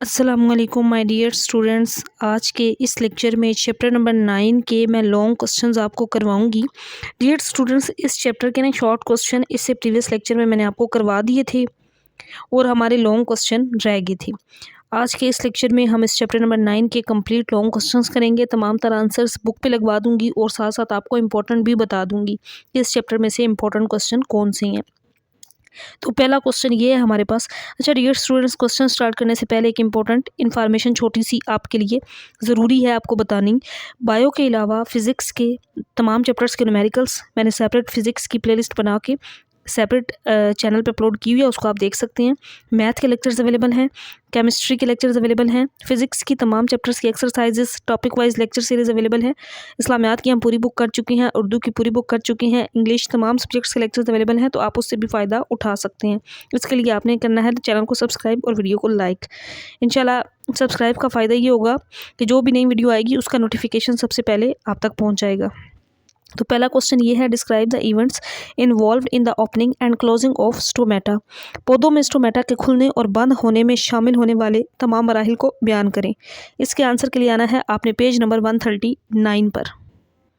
अस्सलामुअलैकुम my dear students. आज के इस लेक्चर में चैप्टर नंबर 9 के मैं लॉन्ग क्वेश्चंस आपको करवाऊंगी। डियर स्टूडेंट्स, इस चैप्टर के ना शॉर्ट क्वेश्चन इससे प्रीवियस लेक्चर में मैंने आपको करवा दिए थे और हमारे लॉन्ग क्वेश्चन रह गए थे। आज के इस लेक्चर में हम इस चैप्टर नंबर 9 के कंप्लीट लॉन्ग क्वेश्चंस करेंगे। तमाम तरह आंसर्स बुक पे लगवा दूंगी और साथ साथ आपको इंपॉर्टेंट भी बता दूंगी कि इस चैप्टर में से इंपॉर्टेंट क्वेश्चन कौन से हैं। तो पहला क्वेश्चन ये है हमारे पास। अच्छा डियर स्टूडेंट्स, क्वेश्चन स्टार्ट करने से पहले एक इंपॉर्टेंट इन्फॉर्मेशन छोटी सी आपके लिए ज़रूरी है आपको बतानी। बायो के अलावा फ़िज़िक्स के तमाम चैप्टर्स के न्यूमेरिकल्स मैंने सेपरेट फ़िज़िक्स की प्लेलिस्ट बना के सेपरेट चैनल पे अपलोड की हुई है, उसको आप देख सकते हैं। मैथ के लेक्चर्स अवेलेबल हैं, केमिस्ट्री के लेक्चर्स अवेलेबल हैं, फिज़िक्स की तमाम चैप्टर्स की exercises topic wise lecture series available है। इस्लामियात की हम पूरी बुक कर चुके हैं, उर्दू की पूरी बुक कर चुके हैं, इंग्लिश तमाम सब्जेक्ट्स के लेक्चर्स अवेलेबल हैं, तो आप उससे भी फ़ायदा उठा सकते हैं। इसके लिए आपने करना है चैनल को सब्सक्राइब और वीडियो को लाइक। इंशाल्लाह सब्सक्राइब का फ़ायदा ये होगा कि जो भी नई वीडियो आएगी उसका नोटिफिकेशन सबसे पहले आप तक पहुँच जाएगा। तो पहला क्वेश्चन ये है, describe the events involve in the opening and closing of stomata. पौधों में स्टोमेटा के खुलने और बंद होने में शामिल होने वाले तमाम मराहिल को बयान करें। इसके आंसर के लिए आना है आपने पेज नंबर 139 पर।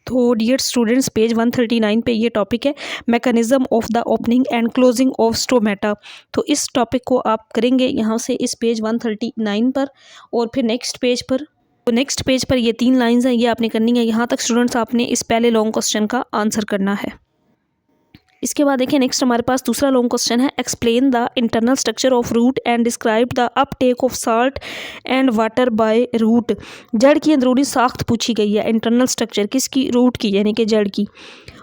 तो डियर स्टूडेंट्स, पेज 139 पे ये टॉपिक है, mechanism of the opening and closing of stomata. तो इस टॉपिक को आप करेंगे यहाँ से इस पेज 139 पर और फिर नेक्स्ट पेज पर। तो नेक्स्ट पेज पर ये 3 लाइंस हैं, ये आपने करनी है। यहाँ तक स्टूडेंट्स आपने इस पहले लॉन्ग क्वेश्चन का आंसर करना है। इसके बाद देखिए नेक्स्ट हमारे पास दूसरा लॉन्ग क्वेश्चन है, explain the internal structure of root and describe the uptake of salt and water by root. जड़ की अंदरूनी साख्त पूछी गई है, इंटरनल स्ट्रक्चर किसकी? रूट की, यानी कि जड़ की।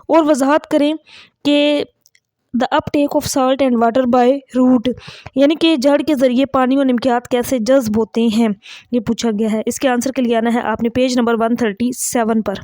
और वजाहत करें कि the uptake of salt and water by root, यानी कि जड़ के ज़रिए पानी और नमकियात कैसे जज्ब होते हैं, ये पूछा गया है। इसके आंसर के लिए आना है आपने पेज नंबर 137 पर।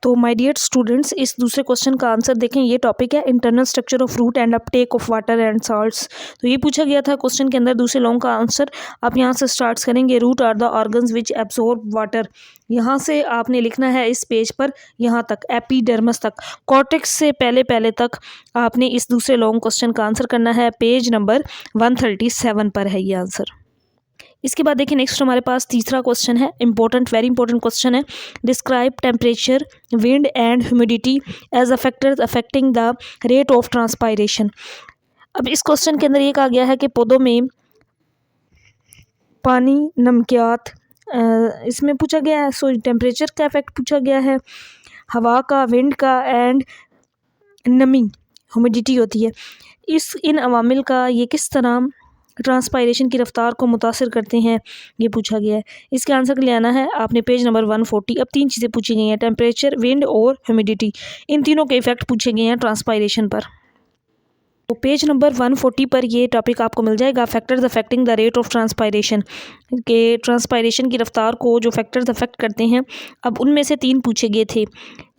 तो माय डियर स्टूडेंट्स, इस दूसरे क्वेश्चन का आंसर देखें। ये टॉपिक है internal structure of root and uptake of water and salts. तो ये पूछा गया था क्वेश्चन के अंदर। दूसरे लॉन्ग का आंसर आप यहाँ से स्टार्ट करेंगे। Root are the organs which absorb water. यहाँ से आपने लिखना है इस पेज पर यहाँ तक, एपिडर्मिस तक, कॉर्टेक्स से पहले पहले तक आपने इस दूसरे लॉन्ग क्वेश्चन का आंसर करना है। पेज नंबर 137 पर है ये आंसर। इसके बाद देखिए नेक्स्ट हमारे पास तीसरा क्वेश्चन है, इंपॉर्टेंट, वेरी इंपॉर्टेंट क्वेश्चन है। Describe temperature, wind and humidity as a factors affecting the rate of transpiration. अब इस क्वेश्चन के अंदर ये कहा गया है कि पौधों में पानी, नमकियात, इसमें पूछा गया है, सो टेम्परेचर का इफेक्ट पूछा गया है, हवा का, विंड का एंड नमी, ह्यूमिडिटी होती है, इन अवामिल का ये किस तरह ट्रांसपायरेशन की रफ्तार को मुतासर करते हैं, ये पूछा गया है। इसके आंसर के लिए आना है आपने पेज नंबर 140। अब 3 चीज़ें पूछी गई हैं, टेम्परेचर, विंड और ह्यूमिडिटी। इन तीनों के इफेक्ट पूछे गए हैं ट्रांसपायरेशन पर। तो पेज नंबर 140 पर ये टॉपिक आपको मिल जाएगा, factors affecting the rate of transpiration, के ट्रांसपायरेशन की रफ्तार को जो फैक्टर्स अफेक्ट करते हैं। अब उनमें से 3 पूछे गए थे।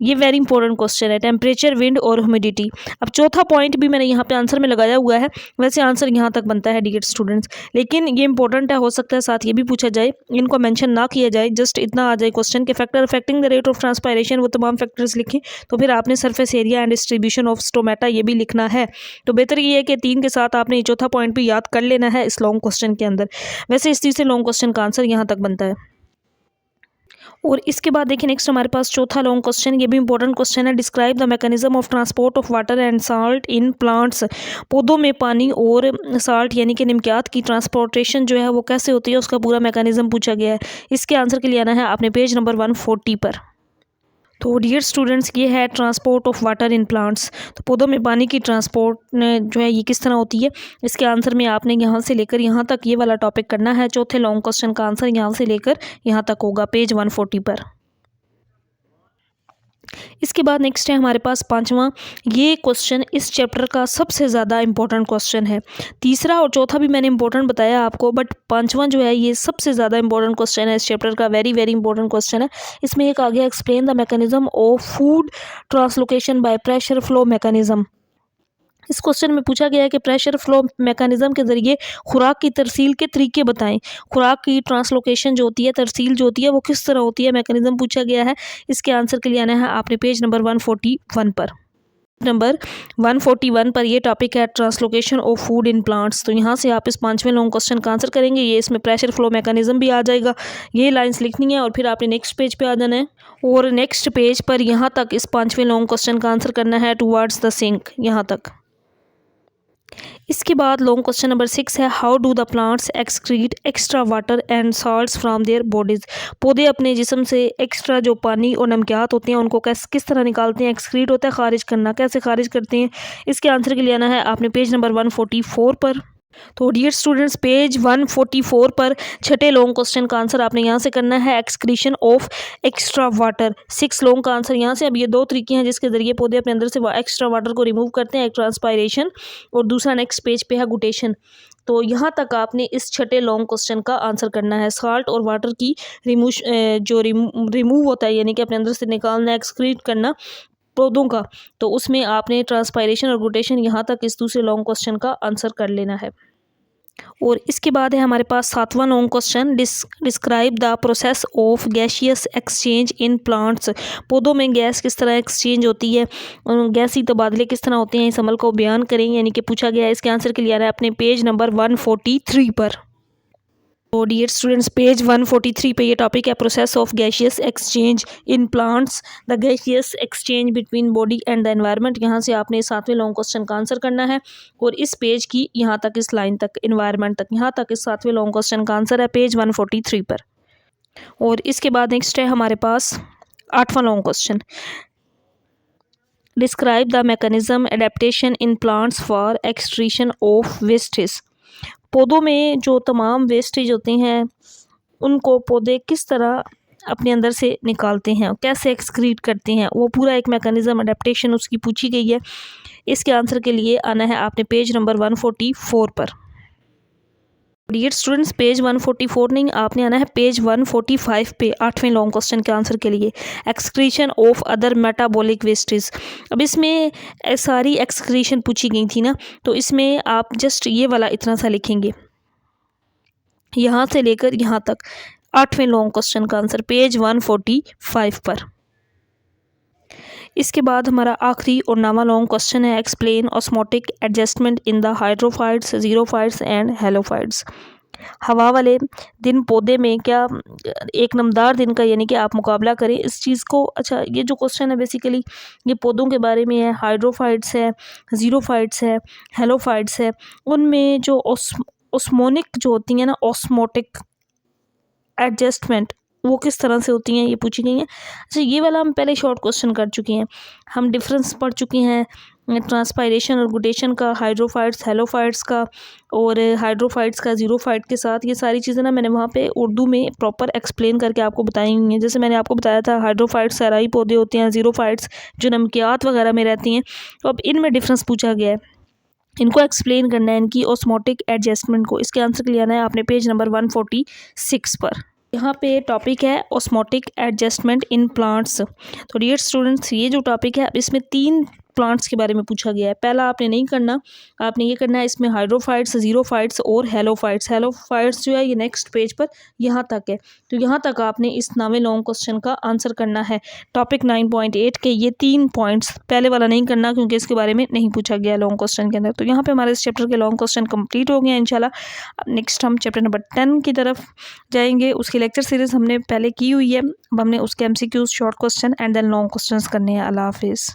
ये वेरी इंपॉर्टेंट क्वेश्चन है, टेम्परेचर, विंड और ह्यूमिडिटी। अब चौथा पॉइंट भी मैंने यहाँ पे आंसर में लगाया हुआ है, वैसे आंसर यहाँ तक बनता है डियर स्टूडेंट्स, लेकिन ये इंपॉर्टेंट है, हो सकता है साथ ये भी पूछा जाए, इनको मेंशन ना किया जाए, जस्ट इतना आ जाए क्वेश्चन के factor affecting the rate of transpiration, वो तमाम फैक्टर्स लिखें। तो फिर आपने surface area and distribution of stomata ये भी लिखना है। तो बेहतर ये है कि 3 के साथ आपने ये चौथा पॉइंट भी याद कर लेना है इस लॉन्ग क्वेश्चन के अंदर। वैसे इस तीसरे लॉन्ग क्वेश्चन का आंसर यहाँ तक बनता है। और इसके बाद देखिए नेक्स्ट हमारे पास चौथा लॉन्ग क्वेश्चन, ये भी इंपॉर्टेंट क्वेश्चन है। Describe the mechanism of transport of water and salt in plants. पौधों में पानी और साल्ट यानी कि नमकियात की ट्रांसपोर्टेशन जो है वो कैसे होती है, उसका पूरा मैकेनिज्म पूछा गया है। इसके आंसर के लिए आना है आपने पेज नंबर 140 पर। तो डियर स्टूडेंट्स, ये है transport of water in plants. तो पौधों में पानी की ट्रांसपोर्ट जो है ये किस तरह होती है, इसके आंसर में आपने यहाँ से लेकर यहाँ तक ये वाला टॉपिक करना है। चौथे लॉन्ग क्वेश्चन का आंसर यहाँ से लेकर यहाँ तक होगा, पेज 140 पर। इसके बाद नेक्स्ट है हमारे पास 5वां। ये क्वेश्चन इस चैप्टर का सबसे ज़्यादा इंपॉर्टेंट क्वेश्चन है। तीसरा और चौथा भी मैंने इंपॉर्टेंट बताया आपको, बट 5वां जो है ये सबसे ज़्यादा इंपॉर्टेंट क्वेश्चन है इस चैप्टर का, वेरी वेरी इंपॉर्टेंट क्वेश्चन है। इसमें एक आ गया, explain the mechanism of food translocation by pressure flow mechanism. इस क्वेश्चन में पूछा गया है कि प्रेशर फ्लो मैकेनिज्म के ज़रिए खुराक की तरसील के तरीके बताएं। खुराक की ट्रांसलोकेशन जो होती है, तरसील जो होती है, वो किस तरह होती है, मैकेनिज्म पूछा गया है। इसके आंसर के लिए आना है आपने पेज नंबर 141 पर। नंबर 141 पर ये टॉपिक है translocation of food in plants. तो यहाँ से आप इस 5वें लॉन्ग क्वेश्चन का आंसर करेंगे। ये इसमें प्रेशर फ्लो मैकेनिज्म भी आ जाएगा। ये लाइंस लिखनी है और फिर आपने नेक्स्ट पेज पे आ जाना है और नेक्स्ट पेज पर यहाँ तक इस 5वें लॉन्ग क्वेश्चन का आंसर करना है टुवर्ड्स द सिंक, यहाँ तक। इसके बाद लॉन्ग क्वेश्चन नंबर 6 है how do the plants excrete extra water and salts from their bodies. पौधे अपने जिस्म से एक्स्ट्रा जो पानी और नमकियात होते हैं उनको किस तरह निकालते हैं। एक्सक्रीट होता है खारिज करना, कैसे खारिज करते हैं। इसके आंसर के लिए आना है आपने पेज नंबर 144 पर। तो डियर स्टूडेंट्स पेज 144 पर छठे लॉन्ग क्वेश्चन का आंसर आपने यहाँ से करना है excretion of extra water. 6 long का आंसर यहाँ से। अब ये 2 तरीके हैं जिसके ज़रिए पौधे अपने अंदर से एक्स्ट्रा वाटर को रिमूव करते हैं, एक ट्रांसपायरेशन और दूसरा नेक्स्ट पेज पे है गुटेशन। तो यहाँ तक आपने इस छठे लॉन्ग क्वेश्चन का आंसर करना है। सॉल्ट और वाटर की रिमूव होता है यानी कि अपने अंदर से निकालना, एक्सक्रीट करना पौधों का, तो उसमें आपने ट्रांसपायरेशन और गुटेशन यहाँ तक इस दूसरे लॉन्ग क्वेश्चन का आंसर कर लेना है। और इसके बाद है हमारे पास 7वां long question describe the process of gaseous exchange in plants. पौधों में गैस किस तरह एक्सचेंज होती है, गैसी तबादले किस तरह होते हैं, इस अमल को बयान करें, यानी कि पूछा गया है। इसके आंसर के लिए आ रहा है अपने पेज नंबर 143 पर। तो डियर स्टूडेंट्स पेज 143 पे ये टॉपिक है process of gaseous exchange in plants, the gaseous exchange between body and the environment. यहाँ से आपने 7वें लॉन्ग क्वेश्चन का आंसर करना है और इस पेज की यहाँ तक, इस लाइन तक, एनवायरनमेंट तक, यहाँ तक इस 7वें लॉन्ग क्वेश्चन का आंसर है पेज 143 पर। और इसके बाद नेक्स्ट है हमारे पास 8वां long question describe the mechanism adaptation in plants for excretion of wastage. पौधों में जो तमाम वेस्टेज होते हैं उनको पौधे किस तरह अपने अंदर से निकालते हैं, कैसे एक्सक्रीट करते हैं, वो पूरा एक मैकेनिज्म अडेप्टेशन उसकी पूछी गई है। इसके आंसर के लिए आना है आपने पेज नंबर 144 पर। डियर स्टूडेंट्स पेज 144 नहीं, आपने आना है पेज 145 पे 8वें लॉन्ग क्वेश्चन के आंसर के लिए excretion of other metabolic wastage. अब इसमें सारी एक्सक्रीशन पूछी गई थी ना, तो इसमें आप जस्ट ये वाला इतना सा लिखेंगे यहाँ से लेकर यहाँ तक 8वें लॉन्ग क्वेश्चन का आंसर पेज 145 पर। इसके बाद हमारा आखिरी और 9वां लॉन्ग क्वेश्चन है explain osmotic adjustment in the hydrophytes, xerophytes and halophytes. हवा वाले दिन पौधे में क्या एक नमदार दिन का यानी कि आप मुकाबला करें इस चीज़ को। अच्छा, ये जो क्वेश्चन है बेसिकली ये पौधों के बारे में है। हाइड्रोफाइट्स है, जीरोफाइट्स है, हेलोफाइट्स है, उनमें जो ऑस्मोनिक जो होती हैं ना, ऑस्मोटिक एडजस्टमेंट वो किस तरह से होती हैं ये पूछी गई हैं। अच्छा, ये वाला हम पहले शॉर्ट क्वेश्चन कर चुके हैं, हम डिफरेंस पढ़ चुके हैं ट्रांसपायरेशन और गुटेशन का, हाइड्रोफाइट्स हेलोफाइट्स का और हाइड्रोफाइट्स का जीरोफाइट के साथ। ये सारी चीज़ें ना मैंने वहाँ पे उर्दू में प्रॉपर एक्सप्लेन करके आपको बताई हुई हैं। जैसे मैंने आपको बताया था हाइड्रोफाइट्स सराई पौधे होते हैं, जीरोफाइट्स जो नमकियात वगैरह में रहती हैं। तो अब इनमें डिफरेंस पूछा गया है, इनको एक्सप्लेन करना है, इनकी ऑस्मोटिक एडजस्टमेंट को। इसके आंसर के लिए आना है आपने पेज नंबर 146 पर। यहाँ पे टॉपिक है ऑस्मोटिक एडजस्टमेंट इन प्लांट्स। तो डियर स्टूडेंट्स ये जो टॉपिक है इसमें 3 प्लांट्स के बारे में पूछा गया है। पहला आपने नहीं करना, आपने ये करना है इसमें हाइड्रोफाइट्स, जीरोफाइट्स और हेलोफाइट्स। हेलोफाइट्स जो है ये नेक्स्ट पेज पर यहाँ तक है। तो यहाँ तक आपने इस 9वें लॉन्ग क्वेश्चन का आंसर करना है। टॉपिक 9.8 के ये 3 पॉइंट्स, पहले वाला नहीं करना क्योंकि इसके बारे में नहीं पूछा गया लॉन्ग क्वेश्चन के अंदर। तो यहाँ पे हमारे इस चैप्टर के लॉन्ग क्वेश्चन कंप्लीट हो गए हैं इंशाल्लाह। अब नेक्स्ट हम चैप्टर नंबर 10 की तरफ जाएंगे। उसकी लेक्चर सीरीज़ हमने पहले की हुई है, अब हमने उसके MCQs, short question and then long question करने हैं। अल्लाह हाफिज़।